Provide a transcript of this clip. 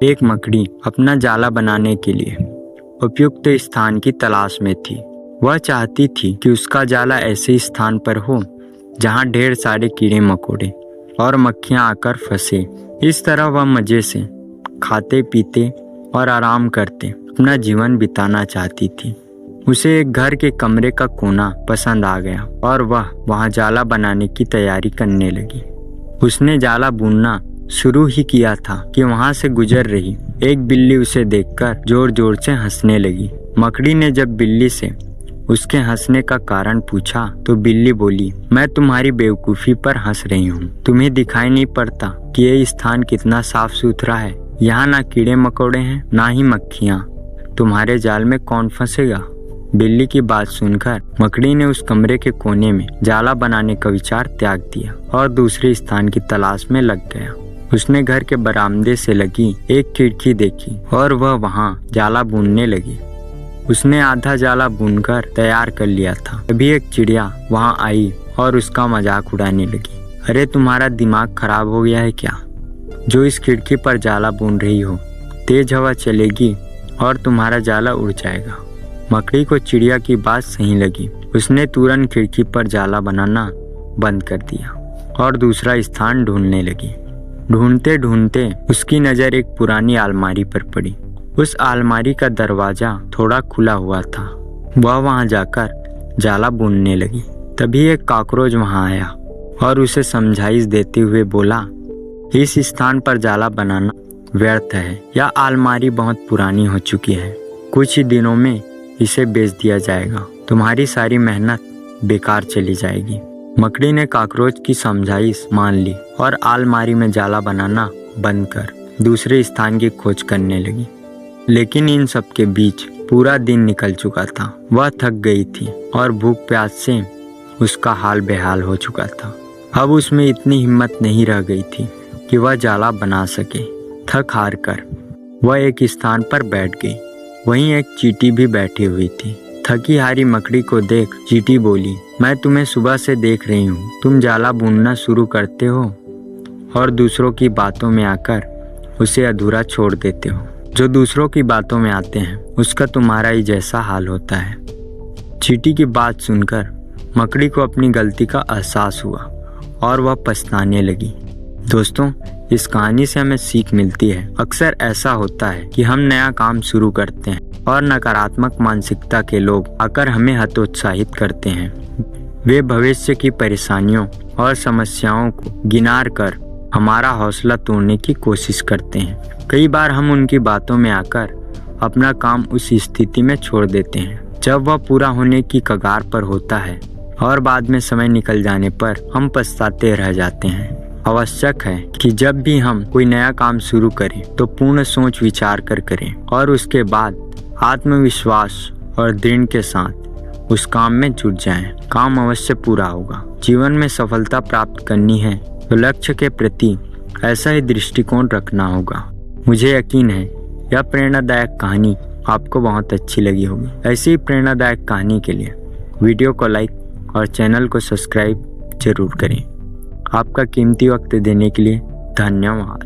एक मकड़ी अपना जाला बनाने के लिए उपयुक्त स्थान की तलाश में थी। वह चाहती थी कि उसका जाला ऐसे स्थान पर हो जहां ढेर सारे कीड़े मकोड़े और मक्खियां आकर फंसे। इस तरह वह मजे से खाते पीते और आराम करते अपना जीवन बिताना चाहती थी। उसे एक घर के कमरे का कोना पसंद आ गया और वह वहां जाला बनाने की तैयारी करने लगी। उसने जाला बुनना शुरू ही किया था कि वहां से गुजर रही एक बिल्ली उसे देखकर जोर जोर से हंसने लगी। मकड़ी ने जब बिल्ली से उसके हंसने का कारण पूछा तो बिल्ली बोली, मैं तुम्हारी बेवकूफ़ी पर हंस रही हूँ। तुम्हें दिखाई नहीं पड़ता कि ये स्थान कितना साफ सुथरा है। यहाँ ना कीड़े मकोड़े हैं ना ही मक्खियाँ। तुम्हारे जाल में कौन फंसेगा? बिल्ली की बात सुनकर मकड़ी ने उस कमरे के कोने में जाला बनाने का विचार त्याग दिया और दूसरे स्थान की तलाश में लग गया। उसने घर के बरामदे से लगी एक खिड़की देखी और वह वहां जाला बुनने लगी। उसने आधा जाला बुनकर तैयार कर लिया था। अभी एक चिड़िया वहां आई और उसका मजाक उड़ाने लगी। अरे तुम्हारा दिमाग खराब हो गया है क्या, जो इस खिड़की पर जाला बुन रही हो? तेज हवा चलेगी और तुम्हारा जाला उड़ जाएगा। मकड़ी को चिड़िया की बात सही लगी। उसने तुरंत खिड़की पर जाला बनाना बंद कर दिया और दूसरा स्थान ढूंढने लगी। ढूंढते ढूंढते उसकी नज़र एक पुरानी अलमारी पर पड़ी। उस अलमारी का दरवाजा थोड़ा खुला हुआ था। वह वहां जाकर जाला बुनने लगी। तभी एक कॉकरोच वहां आया और उसे समझाइश देते हुए बोला, इस स्थान पर जाला बनाना व्यर्थ है। यह अलमारी बहुत पुरानी हो चुकी है। कुछ ही दिनों में इसे बेच दिया जाएगा। तुम्हारी सारी मेहनत बेकार चली जाएगी। मकड़ी ने कॉकरोच की समझाइश मान ली और अलमारी में जाला बनाना बंद कर दूसरे स्थान की खोज करने लगी। लेकिन इन सब के बीच पूरा दिन निकल चुका था। वह थक गई थी और भूख प्यास से उसका हाल बेहाल हो चुका था। अब उसमें इतनी हिम्मत नहीं रह गई थी कि वह जाला बना सके। थक हार कर वह एक स्थान पर बैठ गई। वहीं एक चींटी भी बैठी हुई थी। थकी हारी मकड़ी को देख चींटी बोली, मैं तुम्हें सुबह से देख रही हूँ। तुम जाला बुनना शुरू करते हो और दूसरों की बातों में आकर उसे अधूरा छोड़ देते हो। जो दूसरों की बातों में आते हैं उसका तुम्हारा ही जैसा हाल होता है। चींटी की बात सुनकर मकड़ी को अपनी गलती का एहसास हुआ और वह पछताने लगी। दोस्तों, इस कहानी से हमें सीख मिलती है। अक्सर ऐसा होता है कि हम नया काम शुरू करते हैं और नकारात्मक मानसिकता के लोग आकर हमें हतोत्साहित करते हैं। वे भविष्य की परेशानियों और समस्याओं को गिनार कर हमारा हौसला तोड़ने की कोशिश करते हैं। कई बार हम उनकी बातों में आकर अपना काम उस स्थिति में छोड़ देते हैं जब वह पूरा होने की कगार पर होता है और बाद में समय निकल जाने पर हम पछताते रह जाते हैं। आवश्यक है कि जब भी हम कोई नया काम शुरू करें तो पूर्ण सोच विचार कर करें और उसके बाद आत्मविश्वास और दृढ़ के साथ उस काम में जुट जाएं। काम अवश्य पूरा होगा। जीवन में सफलता प्राप्त करनी है तो लक्ष्य के प्रति ऐसा ही दृष्टिकोण रखना होगा। मुझे यकीन है यह प्रेरणादायक कहानी आपको बहुत अच्छी लगी होगी। ऐसी ही प्रेरणादायक कहानी के लिए वीडियो को लाइक और चैनल को सब्सक्राइब जरूर करें। आपका कीमती वक्त देने के लिए धन्यवाद।